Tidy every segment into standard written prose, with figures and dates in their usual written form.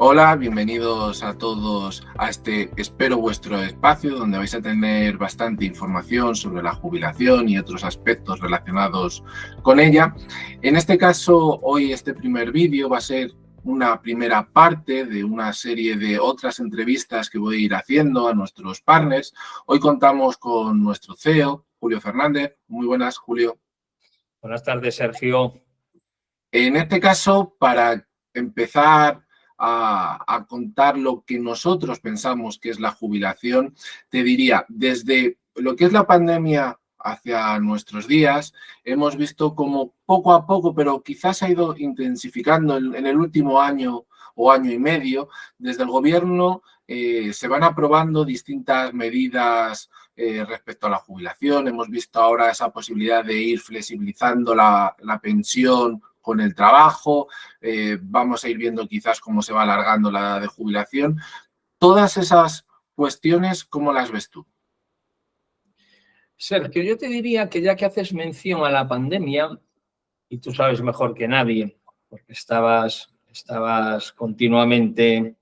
Hola, bienvenidos a todos a este Espero Vuestro Espacio, donde vais a tener bastante información sobre la jubilación y otros aspectos relacionados con ella. En este caso, hoy este primer vídeo va a ser una primera parte de una serie de otras entrevistas que voy a ir haciendo a nuestros partners. Hoy contamos con nuestro CEO, Julio Fernández. Muy buenas, Julio. Buenas tardes, Sergio. En este caso, para empezar a contar lo que nosotros pensamos que es la jubilación, te diría, desde lo que es la pandemia hacia nuestros días, hemos visto como poco a poco, pero quizás ha ido intensificando en el último año o año y medio, desde el gobierno se van aprobando distintas medidas respecto a la jubilación. Hemos visto ahora esa posibilidad de ir flexibilizando la pensión con el trabajo, vamos a ir viendo quizás cómo se va alargando la edad de jubilación. Todas esas cuestiones, ¿cómo las ves tú? Sergio, yo te diría que ya que haces mención a la pandemia, y tú sabes mejor que nadie, porque estabas continuamente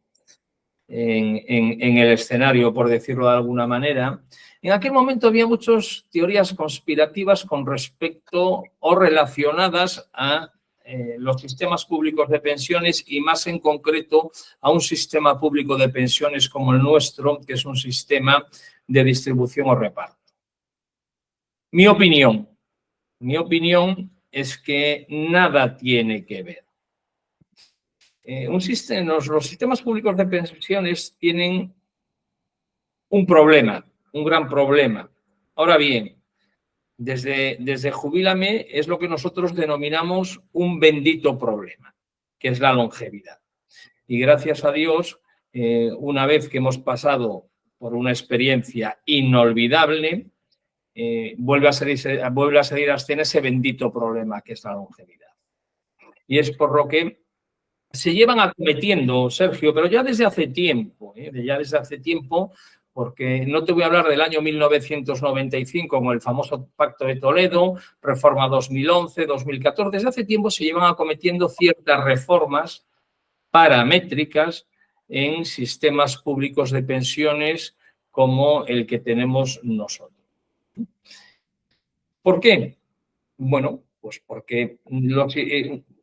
en el escenario, por decirlo de alguna manera, en aquel momento había muchas teorías conspirativas con respecto o relacionadas a los sistemas públicos de pensiones y más en concreto a un sistema público de pensiones como el nuestro, que es un sistema de distribución o reparto. Mi opinión es que nada tiene que ver. Los sistemas públicos de pensiones tienen un problema, un gran problema. Ahora bien, desde Jubílame es lo que nosotros denominamos un bendito problema, que es la longevidad. Y gracias a Dios, una vez que hemos pasado por una experiencia inolvidable, vuelve a salir a escena ese bendito problema que es la longevidad. Y es por lo que se llevan acometiendo, Sergio, pero ya desde hace tiempo, porque no te voy a hablar del año 1995 con el famoso Pacto de Toledo, reforma 2011, 2014, desde hace tiempo se llevan acometiendo ciertas reformas paramétricas en sistemas públicos de pensiones como el que tenemos nosotros. ¿Por qué? Bueno, pues porque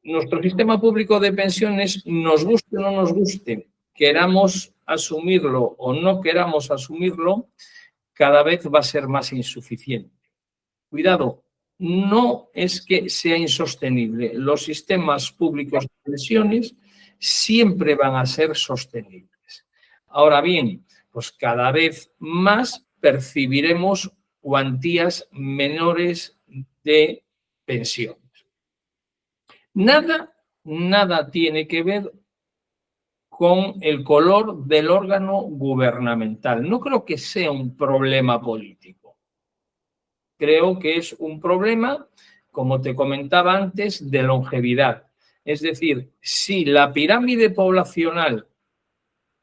nuestro sistema público de pensiones, nos guste o no nos guste, queramos asumirlo o no queramos asumirlo, cada vez va a ser más insuficiente. Cuidado, no es que sea insostenible. Los sistemas públicos de pensiones siempre van a ser sostenibles. Ahora bien, pues cada vez más percibiremos cuantías menores de pensiones. Nada tiene que ver con el color del órgano gubernamental. No creo que sea un problema político. Creo que es un problema, como te comentaba antes, de longevidad. Es decir, si la pirámide poblacional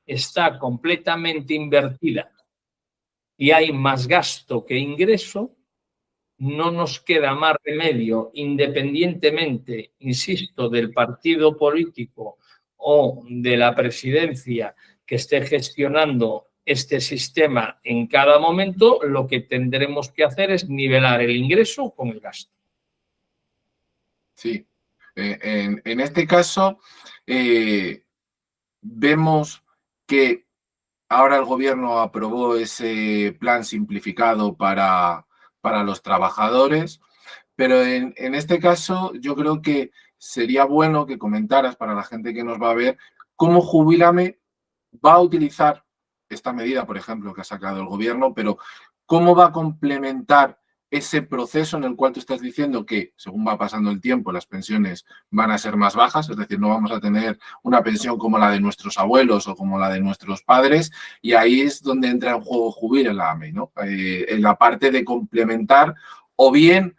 está completamente invertida y hay más gasto que ingreso, no nos queda más remedio, independientemente, insisto, del partido político o de la presidencia que esté gestionando este sistema en cada momento, lo que tendremos que hacer es nivelar el ingreso con el gasto. Sí, en este caso vemos que ahora el gobierno aprobó ese plan simplificado para los trabajadores, pero en este caso yo creo que sería bueno que comentaras para la gente que nos va a ver cómo Jubílame va a utilizar esta medida, por ejemplo, que ha sacado el gobierno, pero cómo va a complementar ese proceso en el cual tú estás diciendo que, según va pasando el tiempo, las pensiones van a ser más bajas, es decir, no vamos a tener una pensión como la de nuestros abuelos o como la de nuestros padres, y ahí es donde entra en juego Jubílame, ¿no? En la parte de complementar o bien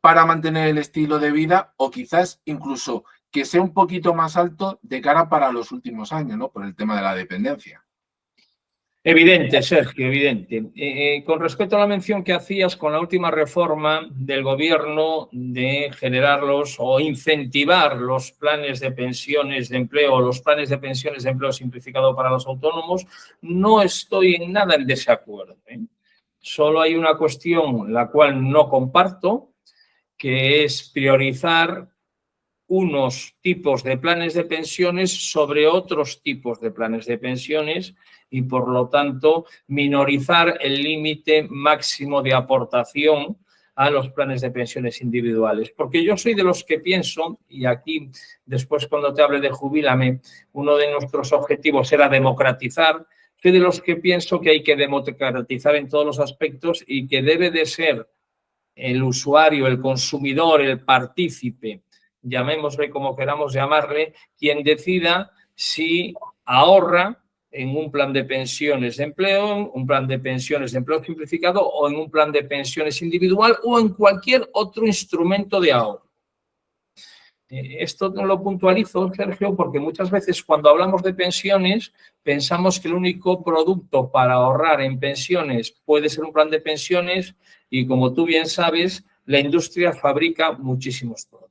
para mantener el estilo de vida o quizás incluso que sea un poquito más alto de cara para los últimos años, ¿no? Por el tema de la dependencia. Evidente, Sergio, evidente. Con respecto a la mención que hacías con la última reforma del gobierno de generarlos o incentivar los planes de pensiones de empleo o los planes de pensiones de empleo simplificado para los autónomos, no estoy en nada en desacuerdo, ¿eh? Solo hay una cuestión la cual no comparto, que es priorizar unos tipos de planes de pensiones sobre otros tipos de planes de pensiones y, por lo tanto, minorizar el límite máximo de aportación a los planes de pensiones individuales. Porque yo soy de los que pienso, y aquí después cuando te hable de Jubílame, uno de nuestros objetivos era democratizar, soy de los que pienso que hay que democratizar en todos los aspectos y que debe de ser el usuario, el consumidor, el partícipe, llamémosle como queramos llamarle, quien decida si ahorra en un plan de pensiones de empleo, un plan de pensiones de empleo simplificado o en un plan de pensiones individual o en cualquier otro instrumento de ahorro. Esto no lo puntualizo, Sergio, porque muchas veces cuando hablamos de pensiones pensamos que el único producto para ahorrar en pensiones puede ser un plan de pensiones y, como tú bien sabes, la industria fabrica muchísimos productos.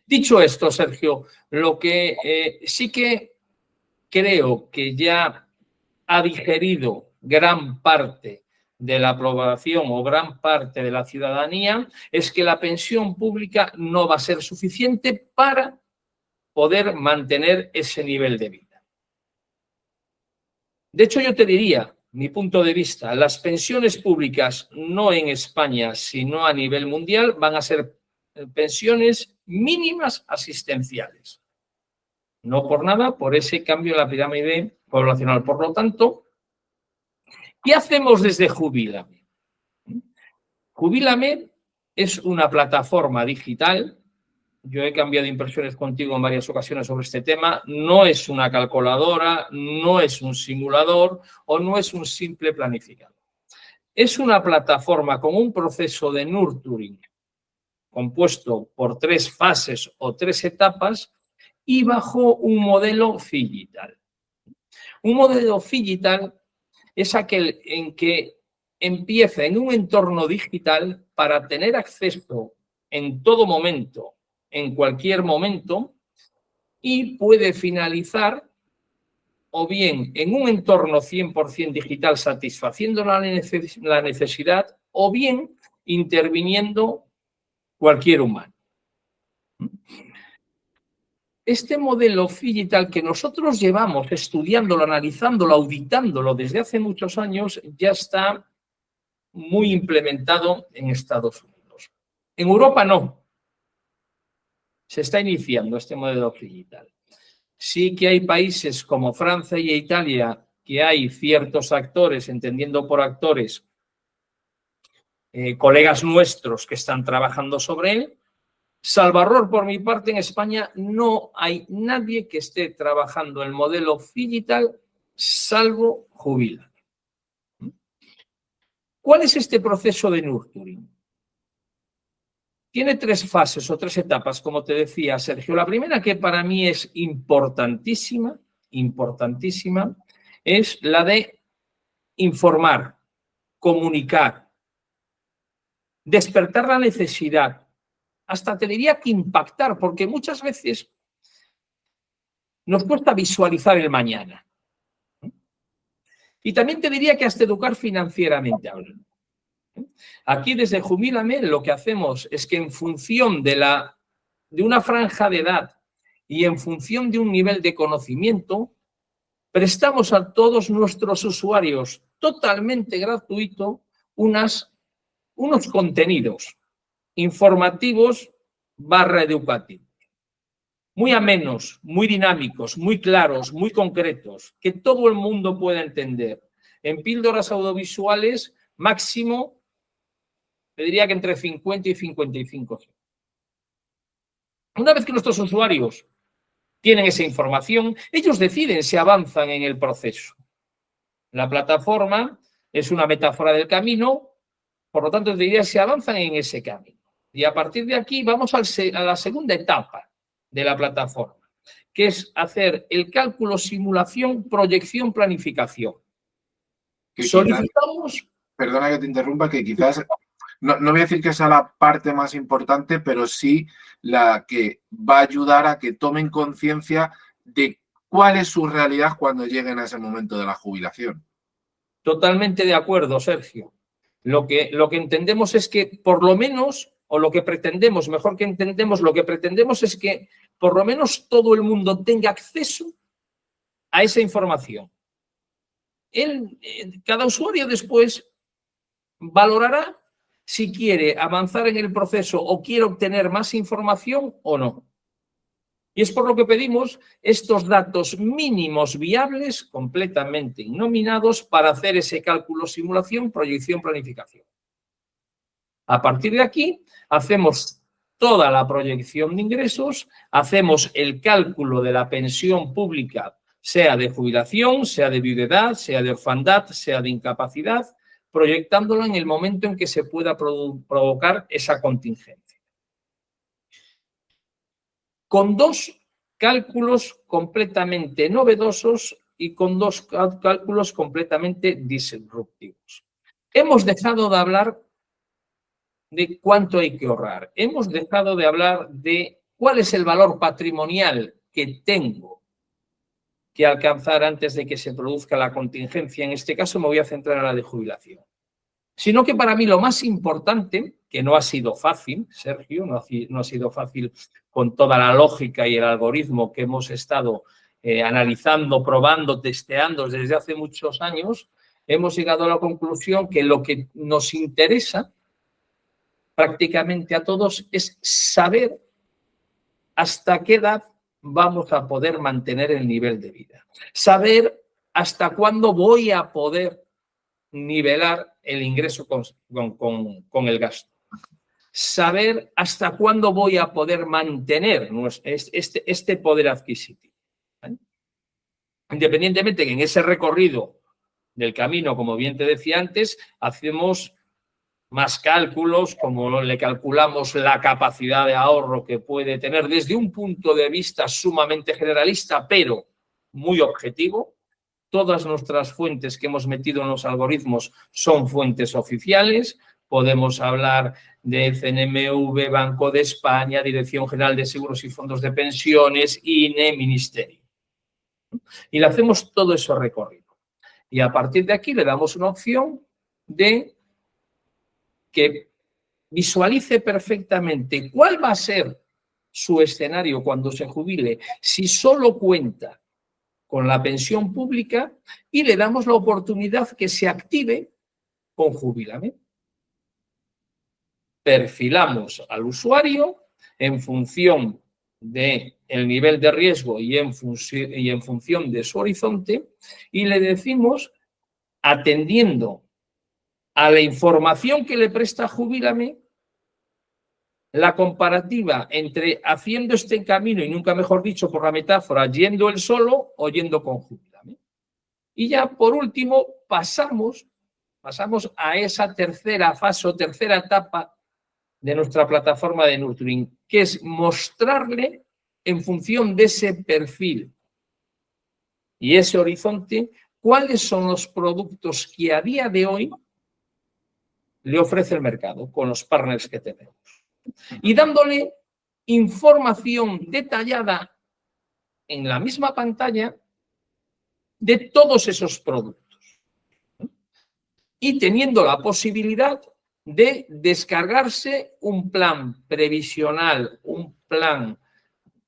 Dicho esto, Sergio, lo que sí que creo que ya ha digerido gran parte de la aprobación o gran parte de la ciudadanía es que la pensión pública no va a ser suficiente para poder mantener ese nivel de vida. De hecho, yo te diría, mi punto de vista, las pensiones públicas, no en España, sino a nivel mundial, van a ser pensiones mínimas asistenciales. No por nada, por ese cambio en la pirámide poblacional. Por lo tanto, ¿qué hacemos desde Jubílame? Jubílame es una plataforma digital. Yo he cambiado impresiones contigo en varias ocasiones sobre este tema. No es una calculadora, no es un simulador o no es un simple planificador. Es una plataforma con un proceso de nurturing compuesto por 3 fases o 3 etapas y bajo un modelo digital. Un modelo digital es aquel en que empieza en un entorno digital para tener acceso en todo momento, en cualquier momento, y puede finalizar o bien en un entorno 100% digital satisfaciendo la necesidad o bien interviniendo cualquier humano. Este modelo digital que nosotros llevamos estudiándolo, analizándolo, auditándolo desde hace muchos años, ya está muy implementado en Estados Unidos. En Europa no. Se está iniciando este modelo digital. Sí que hay países como Francia y Italia que hay ciertos actores, entendiendo por actores, colegas nuestros que están trabajando sobre él. Salvador, por mi parte, en España no hay nadie que esté trabajando el modelo digital salvo Jubílame. ¿Cuál es este proceso de nurturing? Tiene 3 fases o 3 etapas, como te decía, Sergio. La primera, que para mí es importantísima, es la de informar, comunicar, despertar la necesidad, hasta te diría que impactar, porque muchas veces nos cuesta visualizar el mañana. Y también te diría que hasta educar financieramente hablando. Aquí desde Jubílame lo que hacemos es que en función de una franja de edad y en función de un nivel de conocimiento, prestamos a todos nuestros usuarios totalmente gratuito unos contenidos informativos / educativos. Muy amenos, muy dinámicos, muy claros, muy concretos, que todo el mundo pueda entender. En píldoras audiovisuales, máximo, te diría que entre 50 y 55. Una vez que nuestros usuarios tienen esa información, ellos deciden si avanzan en el proceso. La plataforma es una metáfora del camino, por lo tanto, te diría si avanzan en ese camino. Y a partir de aquí vamos a la segunda etapa de la plataforma, que es hacer el cálculo, simulación, proyección, planificación. Solicitamos... Perdona que te interrumpa, que quizás, no voy a decir que sea la parte más importante, pero sí la que va a ayudar a que tomen conciencia de cuál es su realidad cuando lleguen a ese momento de la jubilación. Totalmente de acuerdo, Sergio. Lo que entendemos es que por lo menos, o lo que pretendemos, mejor que entendemos, lo que pretendemos es que por lo menos todo el mundo tenga acceso a esa información. Cada usuario después valorará si quiere avanzar en el proceso o quiere obtener más información o no. Y es por lo que pedimos estos datos mínimos viables, completamente innominados, para hacer ese cálculo, simulación, proyección, planificación. A partir de aquí, hacemos toda la proyección de ingresos, hacemos el cálculo de la pensión pública, sea de jubilación, sea de viudedad, sea de orfandad, sea de incapacidad, proyectándolo en el momento en que se pueda provocar esa contingencia. Con dos cálculos completamente novedosos y con dos cálculos completamente disruptivos. Hemos dejado de hablar de cuánto hay que ahorrar. Hemos dejado de hablar de cuál es el valor patrimonial que tengo que alcanzar antes de que se produzca la contingencia. En este caso me voy a centrar en la de jubilación. Sino que para mí lo más importante, que no ha sido fácil, Sergio, no ha sido fácil con toda la lógica y el algoritmo que hemos estado analizando, probando, testeando desde hace muchos años, hemos llegado a la conclusión que lo que nos interesa prácticamente a todos es saber hasta qué edad vamos a poder mantener el nivel de vida. Saber hasta cuándo voy a poder nivelar el ingreso con el gasto. Saber hasta cuándo voy a poder mantener este poder adquisitivo. ¿Vale? Independientemente que en ese recorrido del camino, como bien te decía antes, hacemos más cálculos, como le calculamos la capacidad de ahorro que puede tener desde un punto de vista sumamente generalista, pero muy objetivo. Todas nuestras fuentes que hemos metido en los algoritmos son fuentes oficiales. Podemos hablar de CNMV, Banco de España, Dirección General de Seguros y Fondos de Pensiones, INE, Ministerio. Y le hacemos todo ese recorrido. Y a partir de aquí le damos una opción de que visualice perfectamente cuál va a ser su escenario cuando se jubile, si solo cuenta con la pensión pública, y le damos la oportunidad que se active con Jubílame. Perfilamos al usuario en función del nivel de riesgo y en función de su horizonte, y le decimos, atendiendo a la información que le presta Jubílame, la comparativa entre haciendo este camino, y nunca mejor dicho por la metáfora, yendo él solo o yendo con Jubílame. Y ya por último pasamos a esa tercera fase o tercera etapa de nuestra plataforma de Nurturing, que es mostrarle en función de ese perfil y ese horizonte cuáles son los productos que a día de hoy le ofrece el mercado con los partners que tenemos. Y dándole información detallada en la misma pantalla de todos esos productos. Y teniendo la posibilidad de descargarse un plan previsional, un plan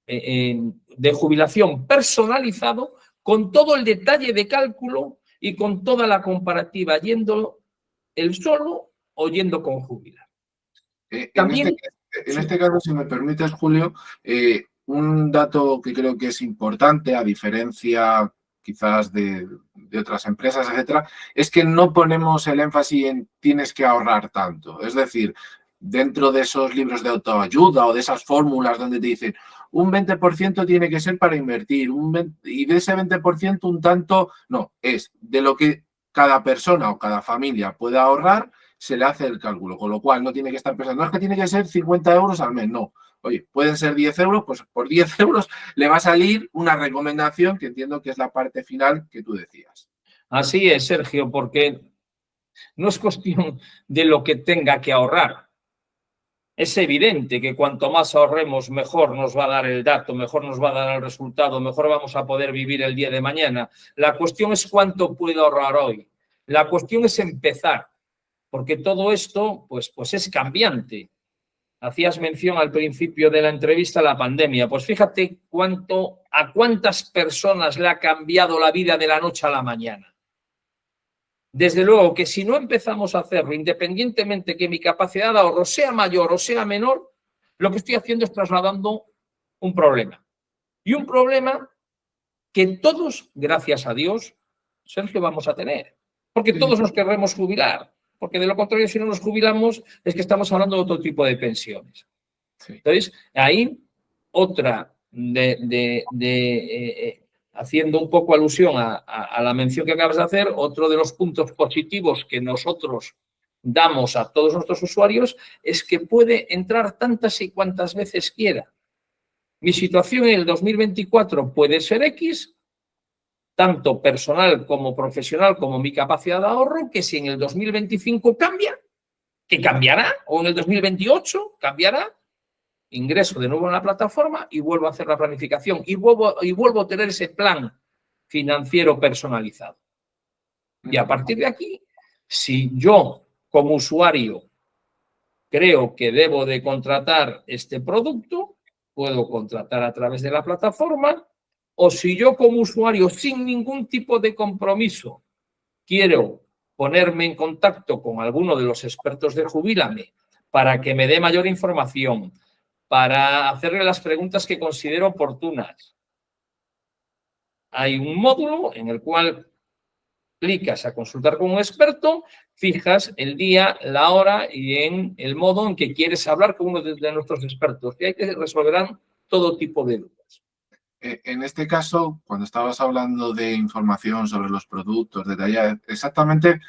de jubilación personalizado con todo el detalle de cálculo y con toda la comparativa, yendo él solo o yendo con Jubilar. También, en este caso, si me permites, Julio, un dato que creo que es importante, a diferencia quizás de otras empresas, etcétera, es que no ponemos el énfasis en tienes que ahorrar tanto. Es decir, dentro de esos libros de autoayuda o de esas fórmulas donde te dicen un 20% tiene que ser para invertir y de ese 20% un tanto, no, es de lo que cada persona o cada familia puede ahorrar, se le hace el cálculo, con lo cual no tiene que estar pensando, no es que tiene que ser 50 euros al mes, no. Oye, pueden ser 10 euros, pues por 10 euros le va a salir una recomendación que entiendo que es la parte final que tú decías. Así es, Sergio, porque no es cuestión de lo que tenga que ahorrar. Es evidente que cuanto más ahorremos, mejor nos va a dar el dato, mejor nos va a dar el resultado, mejor vamos a poder vivir el día de mañana. La cuestión es cuánto puedo ahorrar hoy. La cuestión es empezar, porque todo esto pues es cambiante. Hacías mención al principio de la entrevista a la pandemia. Pues fíjate a cuántas personas le ha cambiado la vida de la noche a la mañana. Desde luego que si no empezamos a hacerlo, independientemente que mi capacidad de ahorro sea mayor o sea menor, lo que estoy haciendo es trasladando un problema. Y un problema que todos, gracias a Dios, Sergio, vamos a tener. Porque todos nos querremos jubilar. Porque de lo contrario, si no nos jubilamos, es que estamos hablando de otro tipo de pensiones. Entonces, ahí otra haciendo un poco alusión a la mención que acabas de hacer, otro de los puntos positivos que nosotros damos a todos nuestros usuarios es que puede entrar tantas y cuantas veces quiera. Mi situación en el 2024 puede ser X, tanto personal como profesional, como mi capacidad de ahorro, que si en el 2025 cambia, que cambiará, o en el 2028 cambiará, ingreso de nuevo en la plataforma y vuelvo a hacer la planificación y vuelvo a tener ese plan financiero personalizado. Y a partir de aquí, si yo como usuario creo que debo de contratar este producto, puedo contratar a través de la plataforma, o si yo como usuario sin ningún tipo de compromiso quiero ponerme en contacto con alguno de los expertos de Jubílame para que me dé mayor información, para hacerle las preguntas que considero oportunas. Hay un módulo en el cual clicas a consultar con un experto, fijas el día, la hora y en el modo en que quieres hablar con uno de nuestros expertos. Y ahí te resolverán todo tipo de dudas. En este caso, cuando estabas hablando de información sobre los productos, detallar exactamente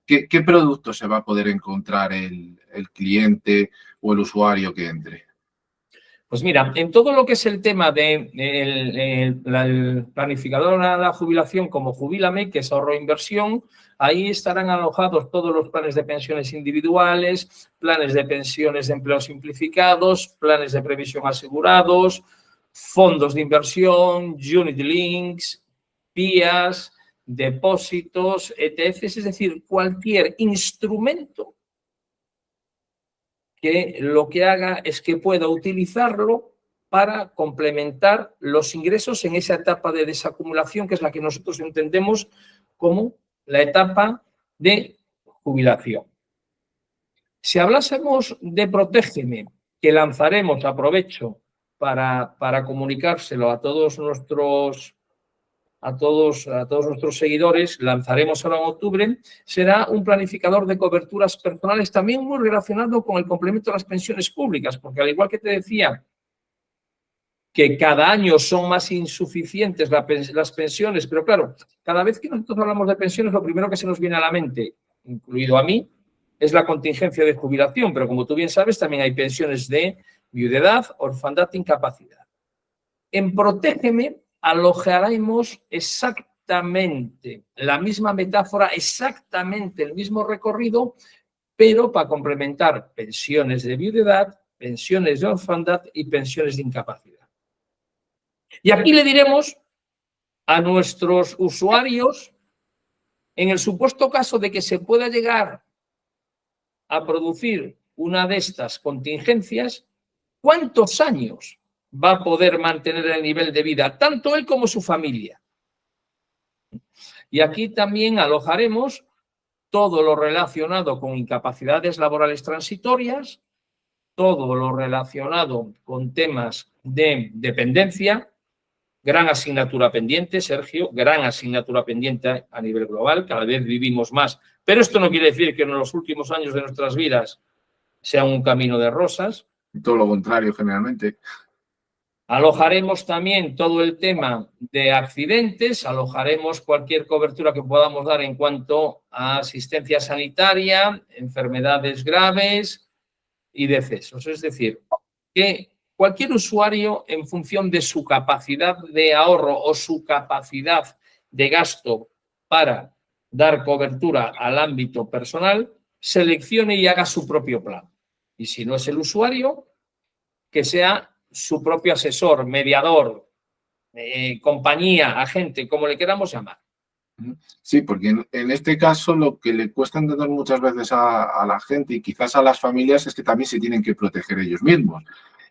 qué producto se va a poder encontrar el cliente o el usuario que entre. Pues mira, en todo lo que es el tema del planificador a la jubilación como Jubílame, que es ahorro e inversión, ahí estarán alojados todos los planes de pensiones individuales, planes de pensiones de empleo simplificados, planes de previsión asegurados, fondos de inversión, unit links, PIAs, depósitos, ETFs, es decir, cualquier instrumento que lo que haga es que pueda utilizarlo para complementar los ingresos en esa etapa de desacumulación, que es la que nosotros entendemos como la etapa de jubilación. Si hablásemos de Protégeme, que lanzaremos, aprovecho para comunicárselo a todos nuestros seguidores, lanzaremos ahora en octubre, será un planificador de coberturas personales también muy relacionado con el complemento de las pensiones públicas, porque al igual que te decía que cada año son más insuficientes las pensiones, pero claro, cada vez que nosotros hablamos de pensiones, lo primero que se nos viene a la mente, incluido a mí, es la contingencia de jubilación, pero como tú bien sabes, también hay pensiones de viudedad, orfandad e incapacidad. En Protégeme alojaremos exactamente la misma metáfora, exactamente el mismo recorrido, pero para complementar pensiones de viudedad, pensiones de orfandad y pensiones de incapacidad. Y aquí le diremos a nuestros usuarios, en el supuesto caso de que se pueda llegar a producir una de estas contingencias, ¿cuántos años va a poder mantener el nivel de vida, tanto él como su familia? Y aquí también alojaremos todo lo relacionado con incapacidades laborales transitorias, todo lo relacionado con temas de dependencia, gran asignatura pendiente, Sergio, gran asignatura pendiente a nivel global, cada vez vivimos más, pero esto no quiere decir que en los últimos años de nuestras vidas sea un camino de rosas. Todo lo contrario, generalmente. Alojaremos también todo el tema de accidentes, alojaremos cualquier cobertura que podamos dar en cuanto a asistencia sanitaria, enfermedades graves y decesos. Es decir, que cualquier usuario, en función de su capacidad de ahorro o su capacidad de gasto para dar cobertura al ámbito personal, seleccione y haga su propio plan. Y si no es el usuario, que sea su propio asesor, mediador, compañía, agente, como le queramos llamar. Sí, porque en este caso lo que le cuesta entender muchas veces a la gente y quizás a las familias es que también se tienen que proteger ellos mismos.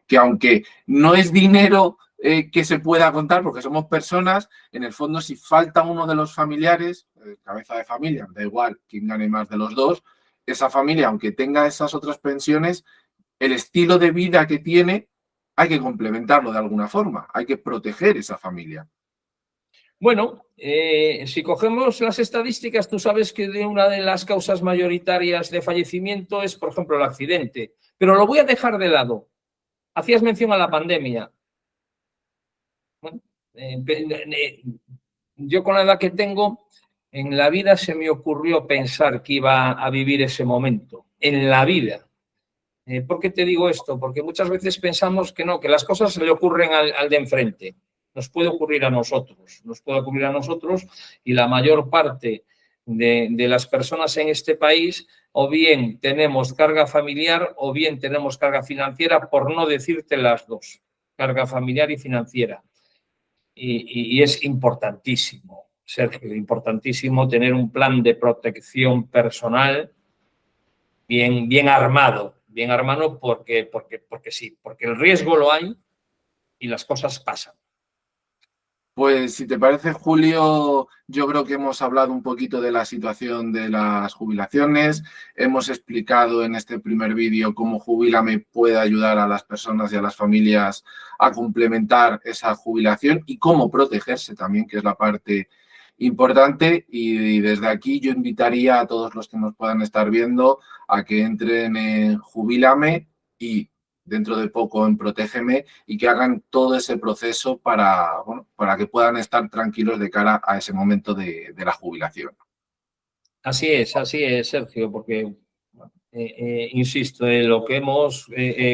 Que aunque no es dinero que se pueda contar, porque somos personas, en el fondo si falta uno de los familiares, cabeza de familia, da igual quién gane más de los dos, esa familia, aunque tenga esas otras pensiones, el estilo de vida que tiene hay que complementarlo de alguna forma, hay que proteger esa familia. Bueno, si cogemos las estadísticas, tú sabes que una de las causas mayoritarias de fallecimiento es, por ejemplo, el accidente. Pero lo voy a dejar de lado. Hacías mención a la pandemia. Bueno, yo con la edad que tengo, en la vida se me ocurrió pensar que iba a vivir ese momento. En la vida. ¿Por qué te digo esto? Porque muchas veces pensamos que no, que las cosas le ocurren al de enfrente. Nos puede ocurrir a nosotros, y la mayor parte de las personas en este país o bien tenemos carga familiar o bien tenemos carga financiera, por no decirte las dos, carga familiar y financiera. Y es importantísimo, Sergio, importantísimo tener un plan de protección personal bien armado porque sí, porque el riesgo lo hay y las cosas pasan. Pues si te parece, Julio, yo creo que hemos hablado un poquito de la situación de las jubilaciones. Hemos explicado en este primer vídeo cómo Jubílame puede ayudar a las personas y a las familias a complementar esa jubilación y cómo protegerse también, que es la parte importante. Y desde aquí yo invitaría a todos los que nos puedan estar viendo a que entren en Jubílame y dentro de poco en Protégeme y que hagan todo ese proceso para, bueno, para que puedan estar tranquilos de cara a ese momento de la jubilación. Así es, Sergio, porque, insisto, lo que hemos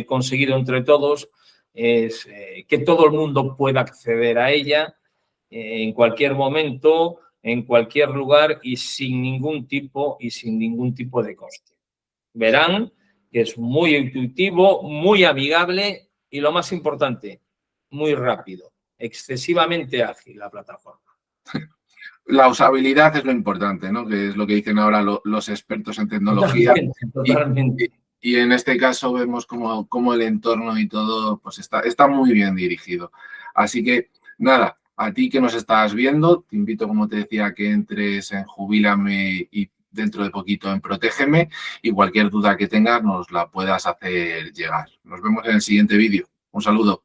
conseguido entre todos es que todo el mundo pueda acceder a ella en cualquier momento, en cualquier lugar y sin ningún tipo de coste. Verán que es muy intuitivo, muy amigable y, lo más importante, muy rápido, excesivamente ágil la plataforma. La usabilidad es lo importante, ¿no? Que es lo que dicen ahora los expertos en tecnología. Totalmente. Y en este caso vemos como el entorno y todo pues está muy bien dirigido. Así que, nada, a ti que nos estás viendo, te invito, como te decía, a que entres en Jubílame y dentro de poquito en Protégeme y cualquier duda que tengas nos la puedas hacer llegar. Nos vemos en el siguiente vídeo. Un saludo.